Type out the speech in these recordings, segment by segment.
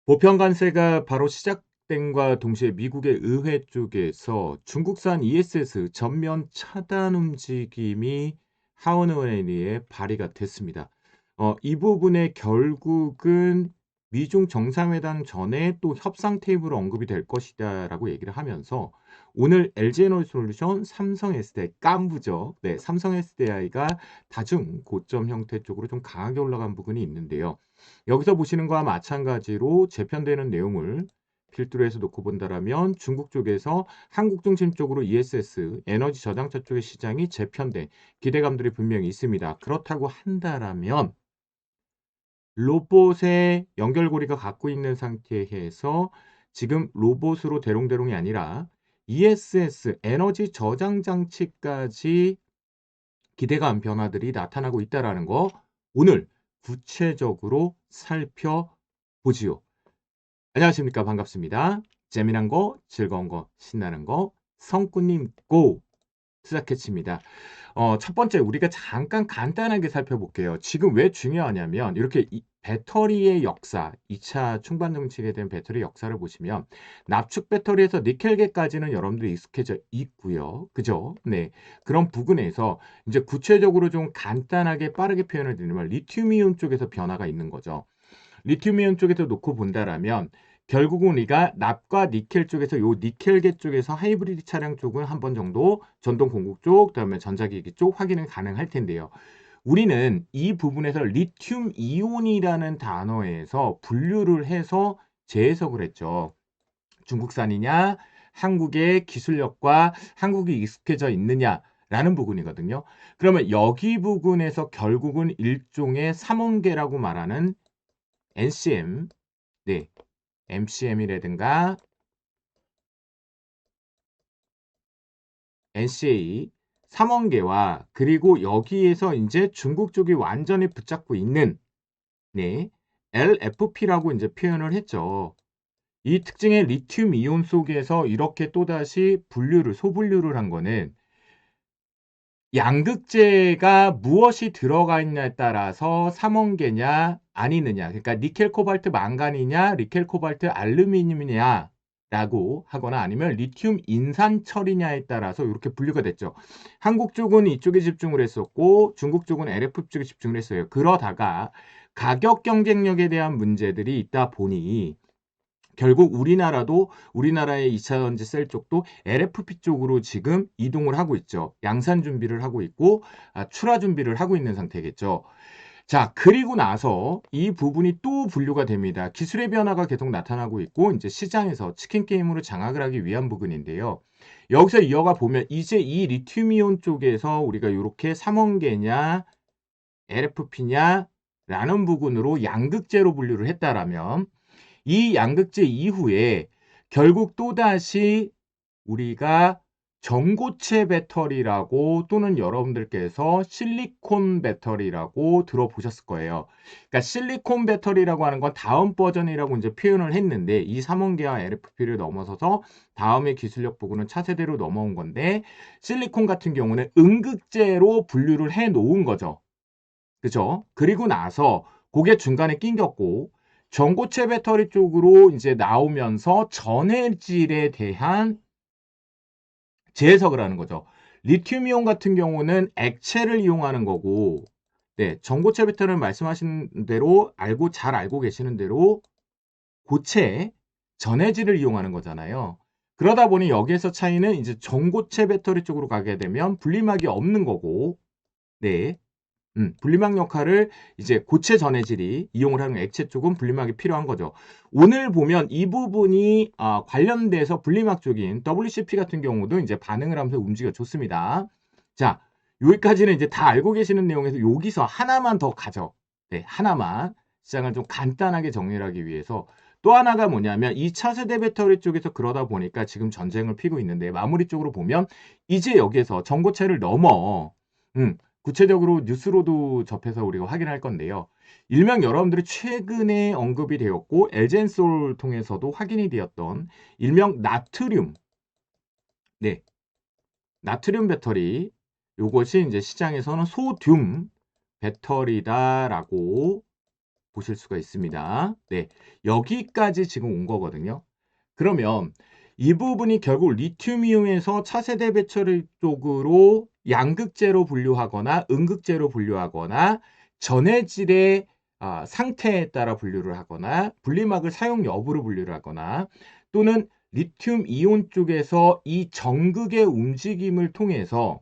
보편 관세가 바로 시작된과 동시에 미국의 의회 쪽에서 중국산 ESS 전면 차단 움직임이 하원 의원에 발의가 됐습니다. 이 부분에 결국은 미중 정상회담 전에 또 협상 테이블 언급이 될 것이다라고 얘기를 하면서 오늘 LG에너지솔루션, 삼성 SDI 깐부죠. 네, 삼성 SDI가 다중 고점 형태 쪽으로 좀 강하게 올라간 부분이 있는데요. 여기서 보시는 거와 마찬가지로 재편되는 내용을 필두로 해서 놓고 본다라면 중국 쪽에서 한국 중심적으로 ESS 에너지 저장차 쪽의 시장이 재편된 기대감들이 분명히 있습니다. 그렇다고 한다라면 로봇의 연결고리가 갖고 있는 상태에서 지금 로봇으로 대롱대롱이 아니라 ESS 에너지 저장 장치까지 기대감 변화들이 나타나고 있다라는 거 오늘 구체적으로 살펴보지요. 안녕하십니까. 반갑습니다. 재미난 거, 즐거운 거, 신나는 거, 성꾸님 고! 투자캐치입니다. 첫 번째 우리가 잠깐 간단하게 살펴볼게요. 지금 왜 중요하냐면 이렇게 배터리의 역사, 2차 충반 정책에 대한 배터리 역사를 보시면 납축 배터리에서 니켈계까지는 여러분들이 익숙해져 있고요. 그죠? 네. 그런 부분에서 이제 구체적으로 좀 간단하게 빠르게 표현을 드리면 리튬이온 쪽에서 변화가 있는 거죠. 리튬이온 쪽에서 놓고 본다라면 결국은 우리가 납과 니켈 쪽에서 요 니켈계 쪽에서 하이브리드 차량 쪽은 한 번 정도 전동 공급 쪽, 그다음에 전자기기 쪽 확인은 가능할 텐데요. 우리는 이 부분에서 리튬 이온이라는 단어에서 분류를 해서 재해석을 했죠. 중국산이냐, 한국의 기술력과 한국이 익숙해져 있느냐라는 부분이거든요. 그러면 여기 부분에서 결국은 일종의 삼원계라고 말하는 NCM, 네, MCM이라든가 NCA, 삼원계와 그리고 여기에서 이제 중국 쪽이 완전히 붙잡고 있는 네, LFP라고 이제 표현을 했죠. 이 특징의 리튬 이온 속에서 이렇게 또다시 소분류를 한 거는 양극재가 무엇이 들어가 있냐에 따라서 삼원계냐 아니느냐, 그러니까 니켈 코발트 망간이냐 니켈 코발트 알루미늄이냐 라고 하거나 아니면 리튬 인산 철이냐에 따라서 이렇게 분류가 됐죠. 한국 쪽은 이쪽에 집중을 했었고 중국 쪽은 LFP 쪽에 집중을 했어요. 그러다가 가격 경쟁력에 대한 문제들이 있다 보니 결국 우리나라도 우리나라의 2차 전지 셀 쪽도 LFP 쪽으로 지금 이동을 하고 있죠. 양산 준비를 하고 있고 출하 준비를 하고 있는 상태겠죠. 자, 그리고 나서 이 부분이 또 분류가 됩니다. 기술의 변화가 계속 나타나고 있고 이제 시장에서 치킨 게임으로 장악을 하기 위한 부분인데요. 여기서 이어가 보면 이제 이 리튬이온 쪽에서 우리가 이렇게 삼원계냐 LFP냐 라는 부분으로 양극재로 분류를 했다라면 이 양극재 이후에 결국 또다시 우리가 전고체 배터리라고 또는 여러분들께서 실리콘 배터리라고 들어보셨을 거예요. 그러니까 실리콘 배터리라고 하는 건 다음 버전이라고 이제 표현을 했는데 이 삼원계와 LFP를 넘어서서 다음의 기술력 부분은 차세대로 넘어온 건데 실리콘 같은 경우는 음극재로 분류를 해 놓은 거죠. 그죠? 그리고 나서 그게 중간에 낑겼고 전고체 배터리 쪽으로 이제 나오면서 전해질에 대한 재해석을 하는 거죠. 리튬이온 같은 경우는 액체를 이용하는 거고, 네, 전고체 배터리는 말씀하신 대로 잘 알고 계시는 대로 고체, 전해질을 이용하는 거잖아요. 그러다 보니 여기에서 차이는 이제 전고체 배터리 쪽으로 가게 되면 분리막이 없는 거고, 네, 분리막 역할을 이제 고체 전해질이 이용을 하는 액체 쪽은 분리막이 필요한 거죠. 오늘 보면 이 부분이 관련돼서 분리막 쪽인 WCP 같은 경우도 이제 반응을 하면서 움직여 줬습니다. 자, 여기까지는 이제 다 알고 계시는 내용에서 여기서 하나만 더 가죠. 네, 하나만 시장을 좀 간단하게 정리를 하기 위해서 또 하나가 뭐냐면 2차 세대 배터리 쪽에서 그러다 보니까 지금 전쟁을 피고 있는데 마무리 쪽으로 보면 이제 여기에서 전고체를 넘어 구체적으로 뉴스로도 접해서 우리가 확인할 건데요. 일명 여러분들이 최근에 언급이 되었고 엘젠솔 통해서도 확인이 되었던 일명 나트륨, 네, 나트륨 배터리, 요것이 이제 시장에서는 소듐 배터리다라고 보실 수가 있습니다. 네, 여기까지 지금 온 거거든요. 그러면 이 부분이 결국 리튬이온에서 차세대 배터리 쪽으로 양극재로 분류하거나 음극재로 분류하거나 전해질의 상태에 따라 분류를 하거나 분리막을 사용 여부로 분류를 하거나 또는 리튬 이온 쪽에서 이 전극의 움직임을 통해서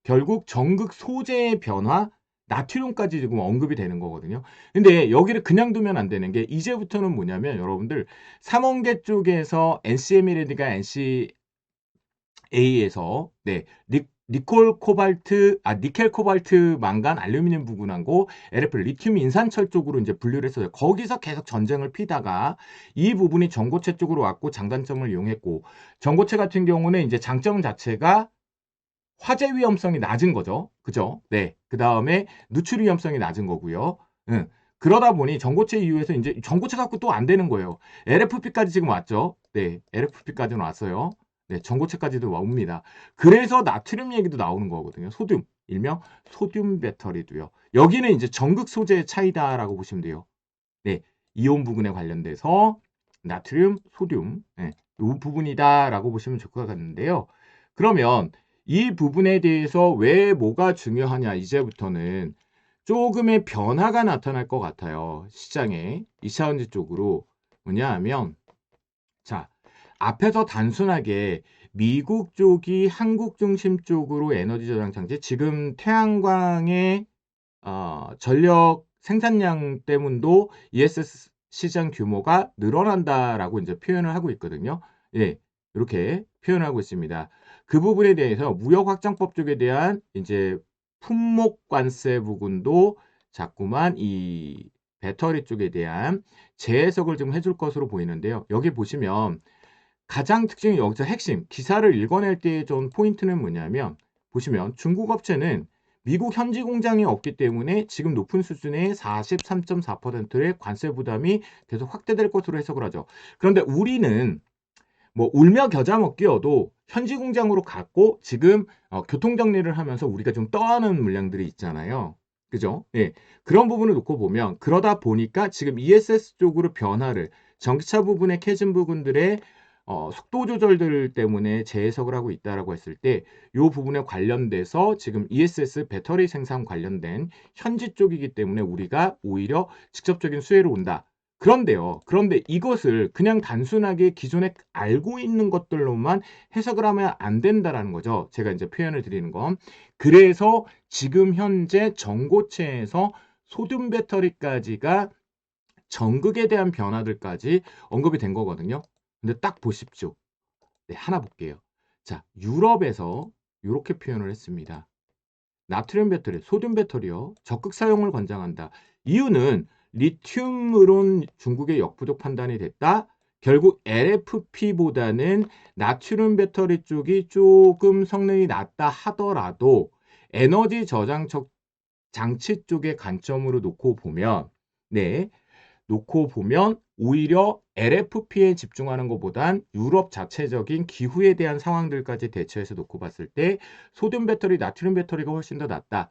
결국 전극 소재의 변화, 나트륨까지 지금 언급이 되는 거거든요. 근데 여기를 그냥 두면 안 되는 게 이제부터는 뭐냐면 여러분들 삼원계 쪽에서 NCM이라든가 NCA에서 니켈 코발트 망간 알루미늄 부분하고 LF 리튬 인산철 쪽으로 이제 분류를 했어요. 거기서 계속 전쟁을 피다가 이 부분이 전고체 쪽으로 왔고 장단점을 이용했고 전고체 같은 경우는 이제 장점 자체가 화재 위험성이 낮은 거죠. 그죠? 네. 그 다음에 누출 위험성이 낮은 거고요. 응. 그러다 보니 전고체 이후에서 이제 전고체 갖고 또 안 되는 거예요. LFP까지 지금 왔죠. 네. LFP까지는 왔어요. 네. 전고체까지도 옵니다. 그래서 나트륨 얘기도 나오는 거거든요. 소듐. 일명 소듐 배터리도요. 여기는 이제 전극 소재의 차이다라고 보시면 돼요. 네. 이온 부분에 관련돼서 나트륨, 소듐. 네. 이 부분이다라고 보시면 좋을 것 같은데요. 그러면 이 부분에 대해서 왜 뭐가 중요하냐 이제부터는 조금의 변화가 나타날 것 같아요. 시장에 2차원지 쪽으로 뭐냐 하면 자 앞에서 단순하게 미국 쪽이 한국 중심 쪽으로 에너지 저장 장치 지금 태양광의 전력 생산량 때문도 ESS 시장 규모가 늘어난다라고 이제 표현을 하고 있거든요. 예, 이렇게 표현하고 있습니다. 그 부분에 대해서 무역확장법 쪽에 대한 이제 품목 관세 부분도 자꾸만 이 배터리 쪽에 대한 재해석을 좀 해줄 것으로 보이는데요. 여기 보시면 가장 특징이 여기서 핵심 기사를 읽어낼 때의 좀 포인트는 뭐냐면 보시면 중국 업체는 미국 현지 공장이 없기 때문에 지금 높은 수준의 43.4%의 관세 부담이 계속 확대될 것으로 해석을 하죠. 그런데 우리는 뭐 울며 겨자 먹기여도 현지 공장으로 갔고 지금 교통 정리를 하면서 우리가 좀 떠하는 물량들이 있잖아요. 그죠? 예. 그런 부분을 놓고 보면 그러다 보니까 지금 ESS 쪽으로 변화를 전기차 부분의 캐즘 부분들의 속도 조절들 때문에 재해석을 하고 있다라고 했을 때 이 부분에 관련돼서 지금 ESS 배터리 생산 관련된 현지 쪽이기 때문에 우리가 오히려 직접적인 수혜로 온다. 그런데요. 그런데 이것을 그냥 단순하게 기존에 알고 있는 것들로만 해석을 하면 안 된다라는 거죠. 제가 이제 표현을 드리는 건. 그래서 지금 현재 전고체에서 소듐 배터리까지가 전극에 대한 변화들까지 언급이 된 거거든요. 근데 딱 보십시오. 네, 하나 볼게요. 자, 유럽에서 이렇게 표현을 했습니다. 나트륨 배터리, 소듐 배터리요. 적극 사용을 권장한다. 이유는 리튬으론 중국의 역부족 판단이 됐다. 결국 LFP보다는 나트륨 배터리 쪽이 조금 성능이 낮다 하더라도 에너지 저장 장치 쪽의 관점으로 놓고 보면 오히려 LFP에 집중하는 것보단 유럽 자체적인 기후에 대한 상황들까지 대처해서 놓고 봤을 때 소듐 배터리, 나트륨 배터리가 훨씬 더 낫다.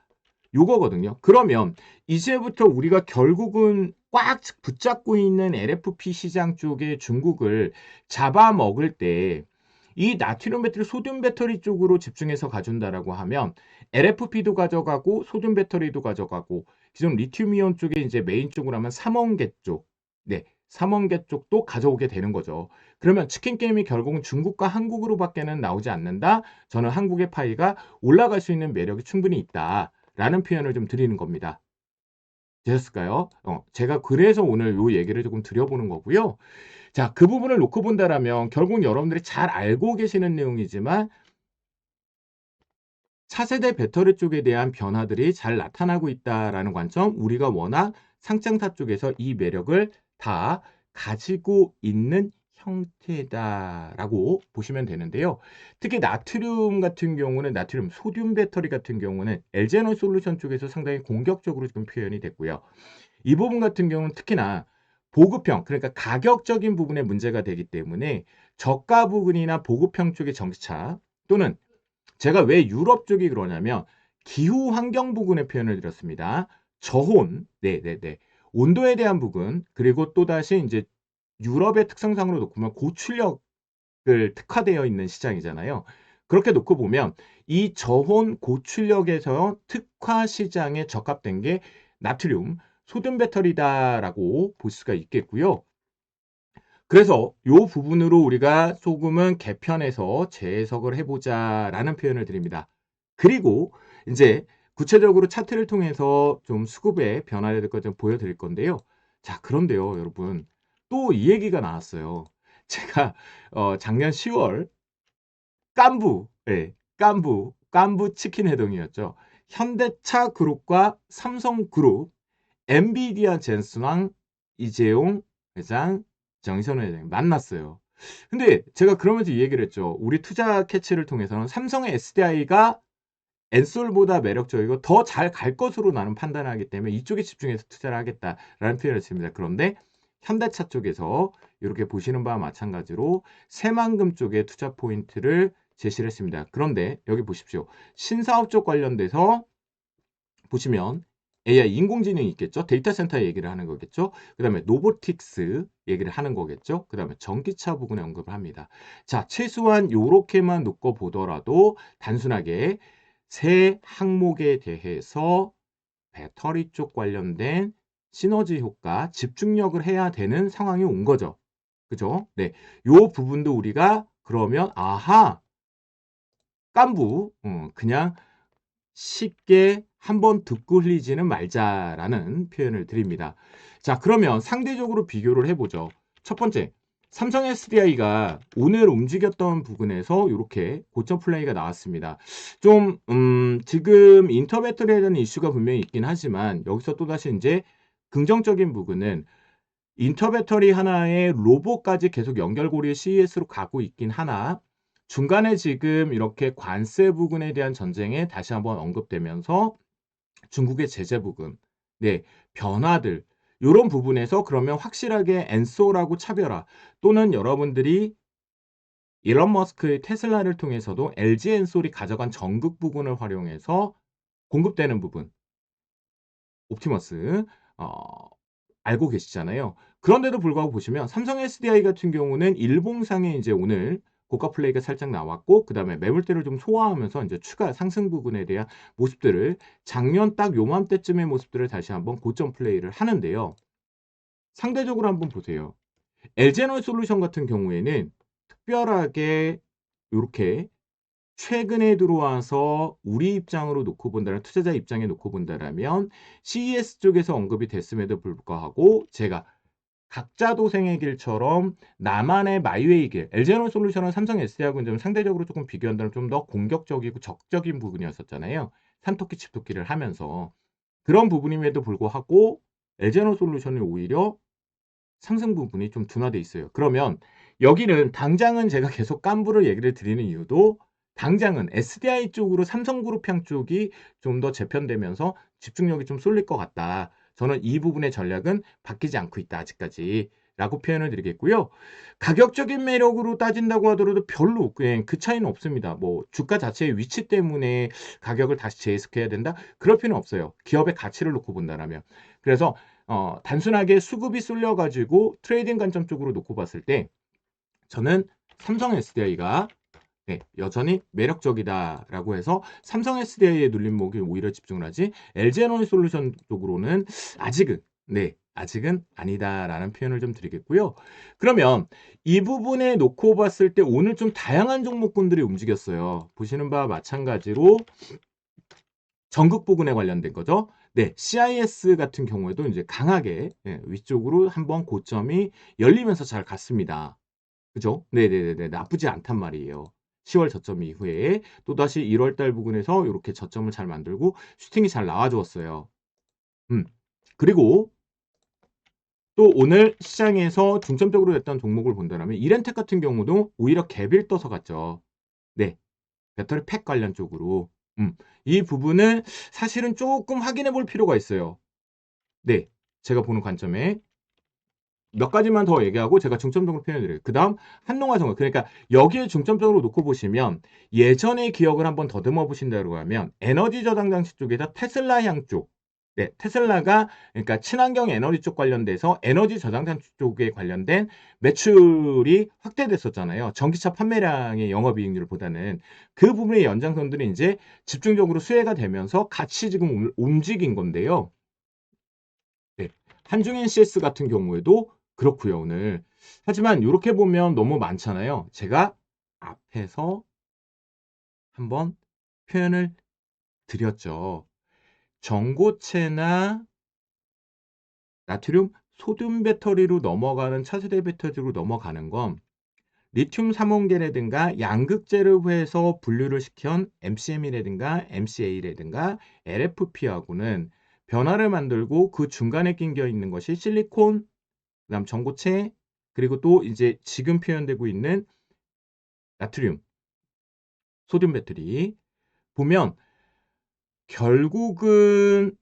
요거거든요. 그러면 이제부터 우리가 결국은 꽉 붙잡고 있는 LFP 시장 쪽에 중국을 잡아먹을 때 이 나트륨 배터리, 소듐 배터리 쪽으로 집중해서 가준다라고 하면 LFP도 가져가고 소듐 배터리도 가져가고 기존 리튬이온 쪽에 이제 메인 쪽으로 하면 삼원계 쪽, 네, 삼원계 쪽도 가져오게 되는 거죠. 그러면 치킨 게임이 결국은 중국과 한국으로밖에는 나오지 않는다. 저는 한국의 파이가 올라갈 수 있는 매력이 충분히 있다라는 표현을 좀 드리는 겁니다. 되셨을까요? 제가 그래서 오늘 요 얘기를 조금 드려보는 거고요. 자, 그 부분을 놓고 본다라면 결국 여러분들이 잘 알고 계시는 내용이지만 차세대 배터리 쪽에 대한 변화들이 잘 나타나고 있다라는 관점, 우리가 워낙 상장사 쪽에서 이 매력을 다 가지고 있는 형태다라고 보시면 되는데요. 특히 나트륨 같은 경우는 나트륨 소듐 배터리 같은 경우는 LG에너솔루션 쪽에서 상당히 공격적으로 지금 표현이 됐고요. 이 부분 같은 경우는 특히나 보급형, 그러니까 가격적인 부분에 문제가 되기 때문에 저가 부분이나 보급형 쪽의 전기차 또는 제가 왜 유럽 쪽이 그러냐면 기후 환경 부분의 표현을 드렸습니다. 저온, 네네네. 온도에 대한 부분, 그리고 또다시 이제 유럽의 특성상으로 놓고 보면 고출력을 특화되어 있는 시장이잖아요. 그렇게 놓고 보면 이 저온 고출력에서 특화 시장에 적합된 게 나트륨, 소듐 배터리다라고 볼 수가 있겠고요. 그래서 요 부분으로 우리가 조금은 개편해서 재해석을 해보자라는 표현을 드립니다. 그리고 이제 구체적으로 차트를 통해서 좀 수급의 변화에 대해서 좀 보여드릴 건데요. 자, 그런데요, 여러분. 또 이 얘기가 나왔어요. 제가 작년 10월 깐부, 예, 깐부 치킨 회동이었죠. 현대차 그룹과 삼성 그룹, 엔비디아 젠슨왕, 이재용 회장, 정의선 회장이 만났어요. 근데 제가 그러면서 이 얘기를 했죠. 우리 투자 캐치를 통해서는 삼성의 SDI가 엔솔보다 매력적이고 더 잘 갈 것으로 나는 판단하기 때문에 이쪽에 집중해서 투자를 하겠다라는 표현을 했습니다. 그런데 현대차 쪽에서 이렇게 보시는 바와 마찬가지로 새만금 쪽에 투자 포인트를 제시를 했습니다. 그런데 여기 보십시오. 신사업 쪽 관련돼서 보시면 AI 인공지능이 있겠죠. 데이터 센터 얘기를 하는 거겠죠. 그 다음에 노보틱스 얘기를 하는 거겠죠. 그 다음에 전기차 부분에 언급을 합니다. 자, 최소한 요렇게만 놓고 보더라도 단순하게 세 항목에 대해서 배터리 쪽 관련된 시너지 효과, 집중력을 해야 되는 상황이 온 거죠. 그죠? 네. 요 부분도 우리가 그러면 아하 깐부 그냥 쉽게 한번 듣고 흘리지는 말자라는 표현을 드립니다. 자, 그러면 상대적으로 비교를 해보죠. 첫 번째, 삼성 SDI가 오늘 움직였던 부분에서 이렇게 고점 플레이가 나왔습니다. 좀 지금 인터배터리에 대한 이슈가 분명히 있긴 하지만 여기서 또다시 이제 긍정적인 부분은 인터배터리 하나에 로봇까지 계속 연결고리 CES로 가고 있긴 하나 중간에 지금 이렇게 관세 부분에 대한 전쟁에 다시 한번 언급되면서 중국의 제재 부분, 네, 변화들 이런 부분에서 그러면 확실하게 엔소라고 차별화 또는 여러분들이 일론 머스크의 테슬라를 통해서도 LG 엔솔이 가져간 전극 부분을 활용해서 공급되는 부분, 옵티머스 알고 계시잖아요. 그런데도 불구하고 보시면 삼성 SDI 같은 경우는 일봉상에 이제 오늘 고가 플레이가 살짝 나왔고 그다음에 매물대를 좀 소화하면서 이제 추가 상승 부분에 대한 모습들을 작년 딱 요맘때쯤의 모습들을 다시 한번 고점 플레이를 하는데요. 상대적으로 한번 보세요. LG에너지솔루션 같은 경우에는 특별하게 이렇게 최근에 들어와서 우리 입장으로 놓고 본다면 투자자 입장에 놓고 본다라면 CES 쪽에서 언급이 됐음에도 불구하고 제가 각자 도생의 길처럼 나만의 마이웨이 길 LG에너지솔루션은 삼성 SDI하고는 좀 상대적으로 조금 비교한다면 좀 더 공격적이고 적적인 부분이었었잖아요. 산토끼 칩토끼를 하면서 그런 부분임에도 불구하고 LG에너지솔루션이 오히려 상승 부분이 좀 둔화돼 있어요. 그러면 여기는 당장은 제가 계속 깐부를 얘기를 드리는 이유도 당장은 SDI 쪽으로 삼성그룹향 쪽이 좀 더 재편되면서 집중력이 좀 쏠릴 것 같다. 저는 이 부분의 전략은 바뀌지 않고 있다. 아직까지. 라고 표현을 드리겠고요. 가격적인 매력으로 따진다고 하더라도 별로 그냥 그 차이는 없습니다. 뭐 주가 자체의 위치 때문에 가격을 다시 재해석해야 된다? 그럴 필요는 없어요. 기업의 가치를 놓고 본다라면. 그래서 단순하게 수급이 쏠려가지고 트레이딩 관점 쪽으로 놓고 봤을 때 저는 삼성 SDI가 네, 여전히 매력적이다라고 해서 삼성 SDI의 눌림목이 오히려 집중을 하지 LG에너지솔루션 쪽으로는 아직은 아직은 아니다라는 표현을 좀 드리겠고요. 그러면 이 부분에 놓고 봤을 때 오늘 좀 다양한 종목군들이 움직였어요. 보시는 바와 마찬가지로 전극 부분에 관련된 거죠. 네, CIS 같은 경우에도 이제 강하게 위쪽으로 한번 고점이 열리면서 잘 갔습니다. 그죠? 네네네 나쁘지 않단 말이에요. 10월 저점 이후에 또다시 1월달 부근에서 이렇게 저점을 잘 만들고 슈팅이 잘 나와주었어요. 그리고 또 오늘 시장에서 중점적으로 됐던 종목을 본다면 이렌텍 같은 경우도 오히려 갭을 떠서 갔죠. 네, 배터리 팩 관련 쪽으로. 이 부분은 사실은 조금 확인해 볼 필요가 있어요. 네, 제가 보는 관점에 몇 가지만 더 얘기하고 제가 중점적으로 표현해드려요. 그 다음 한농화성을 그러니까 여기에 중점적으로 놓고 보시면 예전의 기억을 한번 더듬어 보신다고 하면 에너지 저장 장치 쪽에서 테슬라 향 쪽 네, 테슬라가 그러니까 친환경 에너지 쪽 관련돼서 에너지 저장장 쪽에 관련된 매출이 확대됐었잖아요. 전기차 판매량의 영업이익률보다는 그 부분의 연장선들이 이제 집중적으로 수혜가 되면서 같이 지금 움직인 건데요. 네, 한중 NCS 같은 경우에도 그렇고요, 오늘. 하지만 이렇게 보면 너무 많잖아요. 제가 앞에서 한번 표현을 드렸죠. 전고체나 나트륨 소듐 배터리로 넘어가는 차세대 배터리로 넘어가는 건 리튬 삼원계라든가 양극재를 해서 분류를 시킨 MCM이라든가 MCA라든가 LFP하고는 변화를 만들고 그 중간에 낀겨 있는 것이 실리콘, 그다음 전고체, 그리고 또 이제 지금 표현되고 있는 나트륨, 소듐 배터리 보면 결국은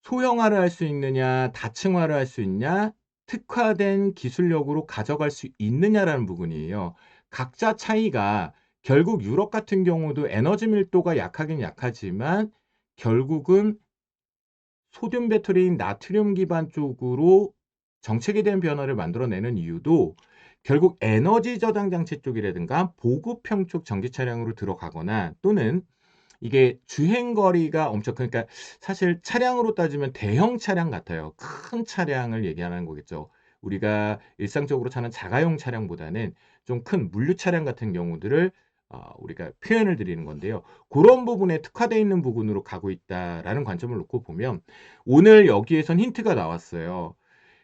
소형화를 할 수 있느냐, 다층화를 할 수 있냐, 특화된 기술력으로 가져갈 수 있느냐라는 부분이에요. 각자 차이가 결국 유럽 같은 경우도 에너지 밀도가 약하긴 약하지만 결국은 소듐 배터리인 나트륨 기반 쪽으로 정책에 대한 변화를 만들어내는 이유도 결국 에너지 저장 장치 쪽이라든가 보급형 쪽 전기 차량으로 들어가거나 또는 이게 주행 거리가 엄청 그러니까 사실 차량으로 따지면 대형 차량 같아요. 큰 차량을 얘기하는 거겠죠. 우리가 일상적으로 타는 자가용 차량보다는 좀 큰 물류 차량 같은 경우들을 우리가 표현을 드리는 건데요. 그런 부분에 특화되어 있는 부분으로 가고 있다라는 관점을 놓고 보면 오늘 여기에선 힌트가 나왔어요.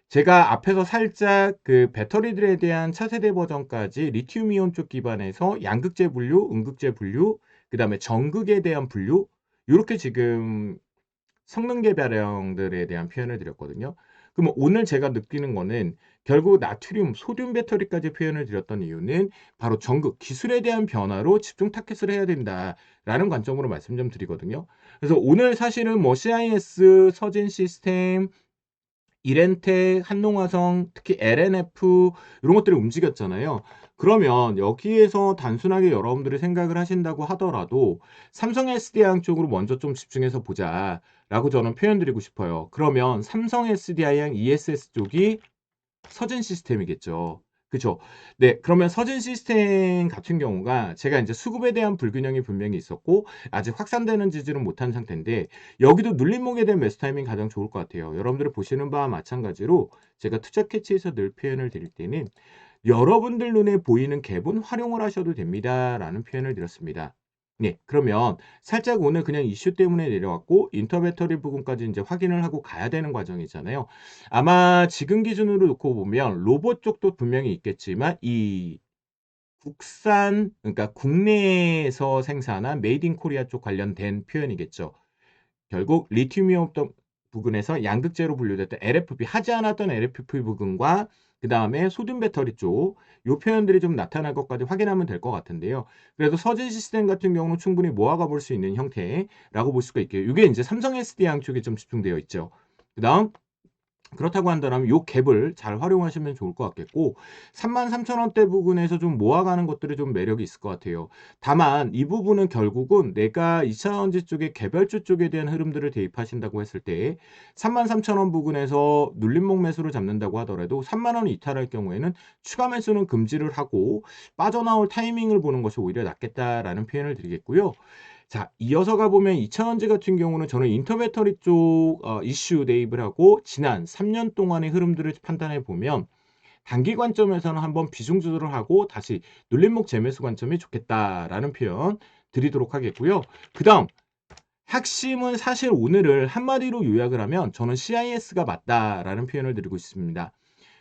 제가 앞에서 살짝 그 배터리들에 대한 차세대 버전까지 리튬 이온 쪽 기반에서 양극재 분류, 음극재 분류, 그다음에 전극에 대한 분류 요렇게 지금 성능 개발형들에 대한 표현을 드렸거든요. 그러면 오늘 제가 느끼는 거는 결국 나트륨, 소듐 배터리까지 표현을 드렸던 이유는 바로 전극, 기술에 대한 변화로 집중 타겟을 해야 된다라는 관점으로 말씀 좀 드리거든요. 그래서 오늘 사실은 뭐 CIS, 서진 시스템, 이렌텍, 한농화성, 특히 LNF 이런 것들이 움직였잖아요. 그러면 여기에서 단순하게 여러분들이 생각을 하신다고 하더라도 삼성 SDI 쪽으로 먼저 좀 집중해서 보자라고 저는 표현 드리고 싶어요. 그러면 삼성 SDI ESS 쪽이 서진 시스템이겠죠. 그죠? 네, 그러면 서진 시스템 같은 경우가 제가 이제 수급에 대한 불균형이 분명히 있었고 아직 확산되는 지지는 못한 상태인데 여기도 눌림목에 대한 매수 타이밍 가장 좋을 것 같아요. 여러분들이 보시는 바와 마찬가지로 제가 투자 캐치에서 늘 표현을 드릴 때는 여러분들 눈에 보이는 갭은 활용을 하셔도 됩니다라는 표현을 드렸습니다. 네, 그러면 살짝 오늘 그냥 이슈 때문에 내려왔고 인터배터리 부분까지 이제 확인을 하고 가야 되는 과정이잖아요. 아마 지금 기준으로 놓고 보면 로봇 쪽도 분명히 있겠지만 이 국산 그러니까 국내에서 생산한 메이드 인 코리아 쪽 관련된 표현이겠죠. 결국 리튬이온 부근에서 양극재로 분류됐던 LFP 하지 않았던 LFP 부근과 그 다음에 소듐 배터리 쪽 요 표현들이 좀 나타날 것까지 확인하면 될 것 같은데요. 그래서 서진 시스템 같은 경우는 충분히 모아가 볼 수 있는 형태라고 볼 수가 있게요. 이게 이제 삼성 SDI 쪽에 좀 집중되어 있죠. 그 다음 그렇다고 한다면 요 갭을 잘 활용하시면 좋을 것 같겠고 33,000원대 부근에서 좀 모아가는 것들이 좀 매력이 있을 것 같아요. 다만 이 부분은 결국은 내가 2차전지 쪽의 개별주 쪽에 대한 흐름들을 대입하신다고 했을 때 33,000원 부근에서 눌림목 매수를 잡는다고 하더라도 3만원 이탈할 경우에는 추가 매수는 금지를 하고 빠져나올 타이밍을 보는 것이 오히려 낫겠다라는 표현을 드리겠고요. 자, 이어서 가보면 2차전지 같은 경우는 저는 인터배터리 쪽 이슈 대입을 하고 지난 3년 동안의 흐름들을 판단해 보면 단기 관점에서는 한번 비중 조절을 하고 다시 눌림목 재매수 관점이 좋겠다라는 표현 드리도록 하겠고요. 그 다음 핵심은 사실 오늘을 한마디로 요약을 하면 저는 CIS가 맞다라는 표현을 드리고 있습니다.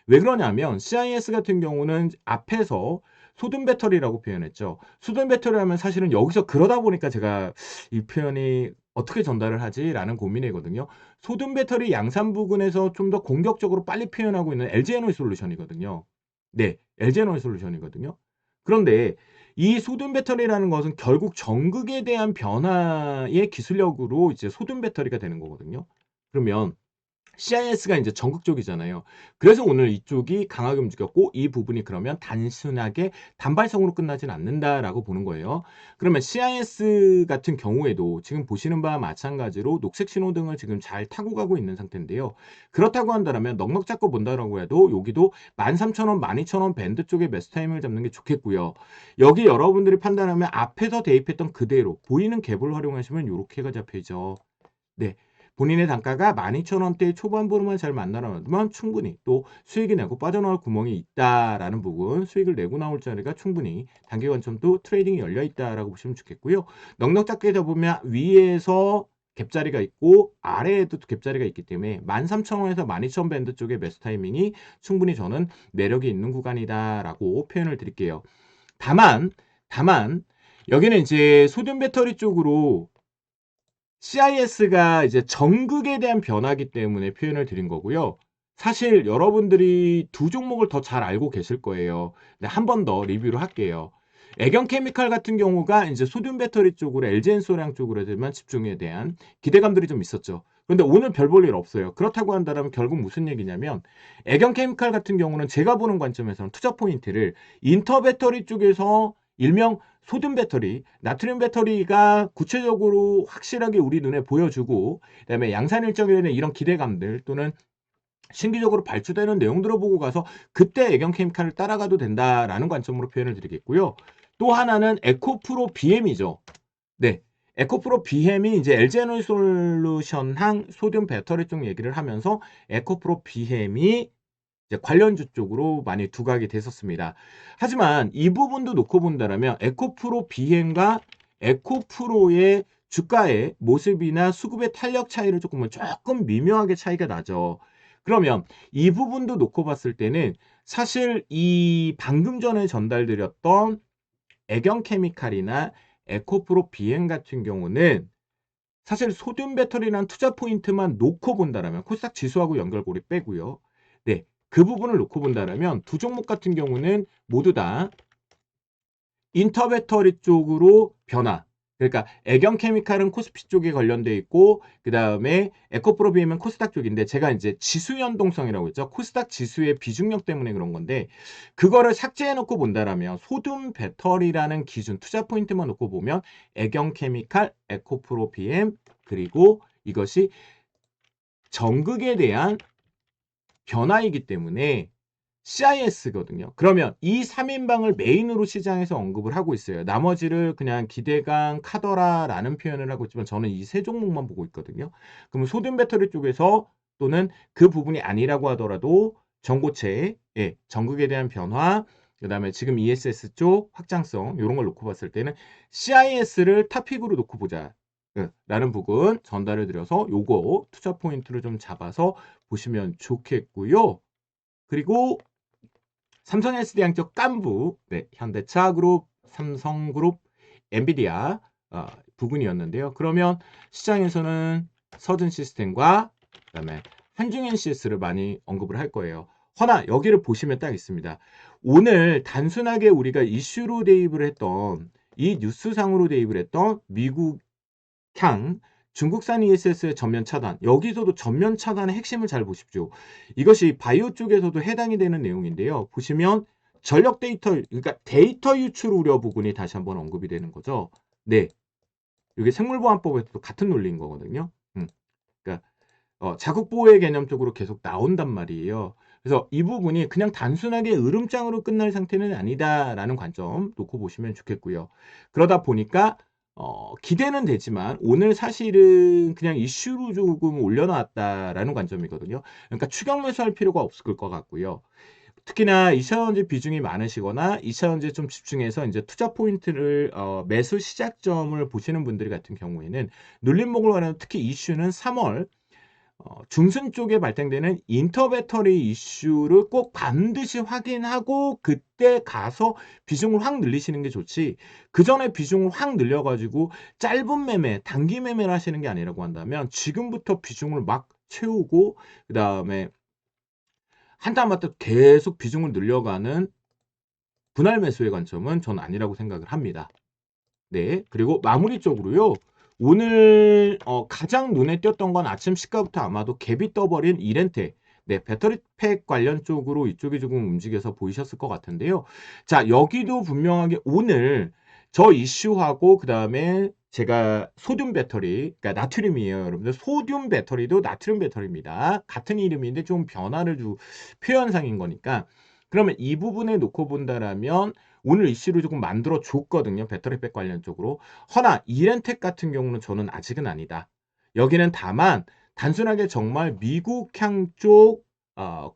왜 그러냐면 CIS 같은 경우는 앞에서 소듐 배터리라고 표현했죠. 소듐 배터리 하면 사실은 여기서 그러다 보니까 제가 이 표현이 어떻게 전달을 하지라는 고민이거든요. 소듐 배터리 양산 부근에서 좀 더 공격적으로 빨리 표현하고 있는 LG에너지 솔루션이거든요. 네, LG에너지 솔루션이거든요. 그런데 이 소듐 배터리라는 것은 결국 전극에 대한 변화의 기술력으로 이제 소듐 배터리가 되는 거거든요. 그러면 CIS가 이제 전극 쪽이잖아요. 그래서 오늘 이쪽이 강하게 움직였고 이 부분이 그러면 단순하게 단발성으로 끝나진 않는다라고 보는 거예요. 그러면 CIS 같은 경우에도 지금 보시는 바와 마찬가지로 녹색 신호등을 지금 잘 타고 가고 있는 상태인데요. 그렇다고 한다면 넉넉 잡고 본다라고 해도 여기도 13,000원, 12,000원 밴드 쪽에 매수 타이밍을 잡는 게 좋겠고요. 여기 여러분들이 판단하면 앞에서 대입했던 그대로 보이는 갭을 활용하시면 이렇게가 잡히죠. 네. 본인의 단가가 12,000원대 초반부로만 잘 만나면 충분히 또 수익이 내고 빠져나올 구멍이 있다라는 부분, 수익을 내고 나올 자리가 충분히 단기 관점도 트레이딩이 열려 있다라고 보시면 좋겠고요. 넉넉 잡게 잡으면 위에서 갭자리가 있고 아래에도 갭자리가 있기 때문에 13,000원에서 12,000원 밴드 쪽의 매수 타이밍이 충분히 저는 매력이 있는 구간이다라고 표현을 드릴게요. 다만 여기는 이제 소듐 배터리 쪽으로 CIS가 이제 전극에 대한 변화이기 때문에 표현을 드린 거고요. 사실 여러분들이 두 종목을 더 잘 알고 계실 거예요. 한 번 더 리뷰를 할게요. 애경 케미칼 같은 경우가 이제 소듐 배터리 쪽으로 LG엔소량 쪽으로만 집중에 대한 기대감들이 좀 있었죠. 그런데 오늘 별 볼 일 없어요. 그렇다고 한다면 결국 무슨 얘기냐면 애경 케미칼 같은 경우는 제가 보는 관점에서는 투자 포인트를 인터 배터리 쪽에서 일명 소듐 배터리, 나트륨 배터리가 구체적으로 확실하게 우리 눈에 보여주고 그다음에 양산 일정이라는 이런 기대감들 또는 신기적으로 발주되는 내용들을 보고 가서 그때 애경 케미칼을 따라가도 된다라는 관점으로 표현을 드리겠고요. 또 하나는 에코프로 BM이죠. 네. 에코프로 BM이 이제 LG에너지솔루션항 소듐 배터리 쪽 얘기를 하면서 에코프로 BM이 이제 관련주 쪽으로 많이 두각이 됐었습니다. 하지만 이 부분도 놓고 본다면 에코프로 BM과 에코프로의 주가의 모습이나 수급의 탄력 차이를 조금 미묘하게 차이가 나죠. 그러면 이 부분도 놓고 봤을 때는 사실 이 방금 전에 전달드렸던 애경케미칼이나 에코프로 BM 같은 경우는 사실 소듐 배터리란 투자 포인트만 놓고 본다면 코스닥 지수하고 연결고리 빼고요. 네, 그 부분을 놓고 본다면 두 종목 같은 경우는 모두 다 인터 배터리 쪽으로 변화. 그러니까 애경 케미칼은 코스피 쪽에 관련돼 있고 그 다음에 에코프로비엠은 코스닥 쪽인데 제가 이제 지수 연동성이라고 했죠. 코스닥 지수의 비중력 때문에 그런 건데 그거를 삭제해 놓고 본다라면 소듐 배터리라는 기준 투자 포인트만 놓고 보면 애경 케미칼, 에코프로비엠 그리고 이것이 전극에 대한 변화이기 때문에 CIS거든요. 그러면 이 3인방을 메인으로 시장에서 언급을 하고 있어요. 나머지를 그냥 기대감, 카더라라는 표현을 하고 있지만 저는 이 세 종목만 보고 있거든요. 그러면 소듐 배터리 쪽에서 또는 그 부분이 아니라고 하더라도 전고체, 예, 전극에 대한 변화, 그 다음에 지금 ESS 쪽 확장성 이런 걸 놓고 봤을 때는 CIS를 탑픽으로 놓고 보자. 라는 부분 전달을 드려서 요거 투자 포인트를 좀 잡아서 보시면 좋겠고요. 그리고 삼성 SDI 쪽 깐부, 네, 현대차그룹, 삼성그룹, 엔비디아 부분이었는데요. 그러면 시장에서는 서든시스템과 그다음에 한중NCS를 많이 언급을 할 거예요. 허나 여기를 보시면 딱 있습니다. 오늘 단순하게 우리가 이슈로 대입을 했던 이 뉴스상으로 대입을 했던 미국향 중국산 ESS의 전면 차단. 여기서도 전면 차단의 핵심을 잘 보십시오. 이것이 바이오 쪽에서도 해당이 되는 내용인데요. 보시면 전력 데이터, 그러니까 데이터 유출 우려 부분이 다시 한번 언급이 되는 거죠. 네. 이게 생물보안법에서도 같은 논리인 거거든요. 그러니까 자국 보호의 개념 쪽으로 계속 나온단 말이에요. 그래서 이 부분이 그냥 단순하게 으름장으로 끝날 상태는 아니다라는 관점 놓고 보시면 좋겠고요. 그러다 보니까 기대는 되지만 오늘 사실은 그냥 이슈로 조금 올려놨다라는 관점이거든요. 그러니까 추격 매수할 필요가 없을 것 같고요. 특히나 2차전지 비중이 많으시거나 2차전지에 좀 집중해서 이제 투자 포인트를 매수 시작점을 보시는 분들 같은 경우에는 눌림목을 원하는 특히 이슈는 3월 중순 쪽에 발생되는 인터 배터리 이슈를 꼭 반드시 확인하고 그때 가서 비중을 확 늘리시는 게 좋지 그 전에 비중을 확 늘려가지고 짧은 매매, 단기 매매를 하시는 게 아니라고 한다면 지금부터 비중을 막 채우고 그 다음에 한타 한타 계속 비중을 늘려가는 분할 매수의 관점은 전 아니라고 생각을 합니다. 네, 그리고 마무리 쪽으로요. 오늘 가장 눈에 띄었던 건 아침 시가부터 아마도 갭이 떠버린 이렌테. 네, 배터리팩 관련 쪽으로 이쪽이 조금 움직여서 보이셨을 것 같은데요. 자, 여기도 분명하게 오늘 저 이슈하고 그다음에 제가 소듐 배터리, 그러니까 나트륨이에요, 여러분들. 소듐 배터리도 나트륨 배터리입니다. 같은 이름인데 좀 변화를 표현상인 거니까. 그러면 이 부분에 놓고 본다라면 오늘 이슈를 조금 만들어 줬거든요. 배터리백 관련 쪽으로. 허나 이렌텍 같은 경우는 저는 아직은 아니다. 여기는 다만 단순하게 정말 미국향 쪽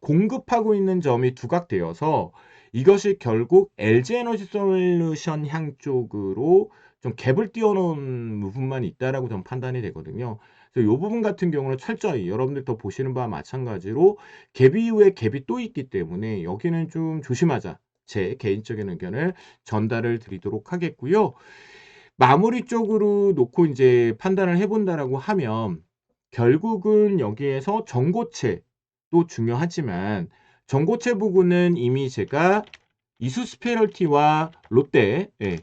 공급하고 있는 점이 두각되어서 이것이 결국 LG에너지솔루션 향 쪽으로 좀 갭을 띄워놓은 부분만 있다라고 좀 판단이 되거든요. 그래서 이 부분 같은 경우는 철저히 여러분들 더 보시는 바와 마찬가지로 갭 이후에 갭이 또 있기 때문에 여기는 좀 조심하자. 제 개인적인 의견을 전달을 드리도록 하겠고요. 마무리 쪽으로 놓고 이제 판단을 해본다라고 하면 결국은 여기에서 전고체도 중요하지만 전고체 부분은 이미 제가 이수스페셜티와 롯데, 예,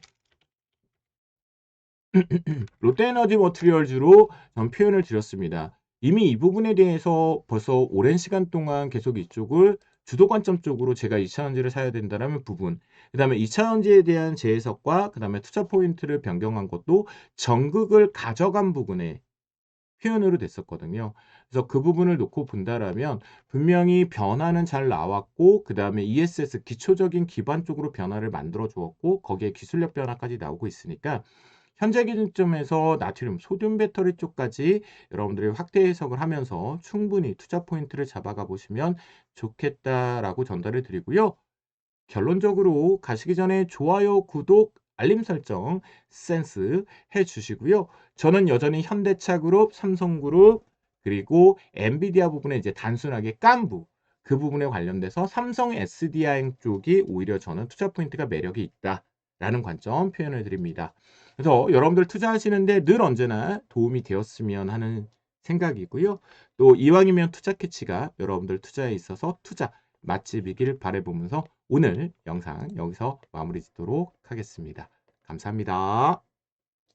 롯데에너지 머티리얼즈로 전 표현을 드렸습니다. 이미 이 부분에 대해서 벌써 오랜 시간 동안 계속 이쪽을 주도 관점 쪽으로 제가 2차전지를 사야 된다라는 부분, 그 다음에 2차전지에 대한 재해석과 그 다음에 투자 포인트를 변경한 것도 전극을 가져간 부분에 표현으로 됐었거든요. 그래서 그 부분을 놓고 본다라면 분명히 변화는 잘 나왔고 그 다음에 ESS 기초적인 기반 쪽으로 변화를 만들어 주었고 거기에 기술력 변화까지 나오고 있으니까 현재 기준점에서 나트륨, 소듐 배터리 쪽까지 여러분들이 확대 해석을 하면서 충분히 투자 포인트를 잡아가 보시면 좋겠다라고 전달을 드리고요. 결론적으로 가시기 전에 좋아요, 구독, 알림 설정, 센스 해주시고요. 저는 여전히 현대차그룹, 삼성그룹, 그리고 엔비디아 부분에 이제 단순하게 깐부, 그 부분에 관련돼서 삼성 SDI 쪽이 오히려 저는 투자 포인트가 매력이 있다라는 관점 표현을 드립니다. 그래서 여러분들 투자하시는데 늘 언제나 도움이 되었으면 하는 생각이고요. 또 이왕이면 투자 캐치가 여러분들 투자에 있어서 투자 맛집이길 바라보면서 오늘 영상 여기서 마무리 짓도록 하겠습니다. 감사합니다.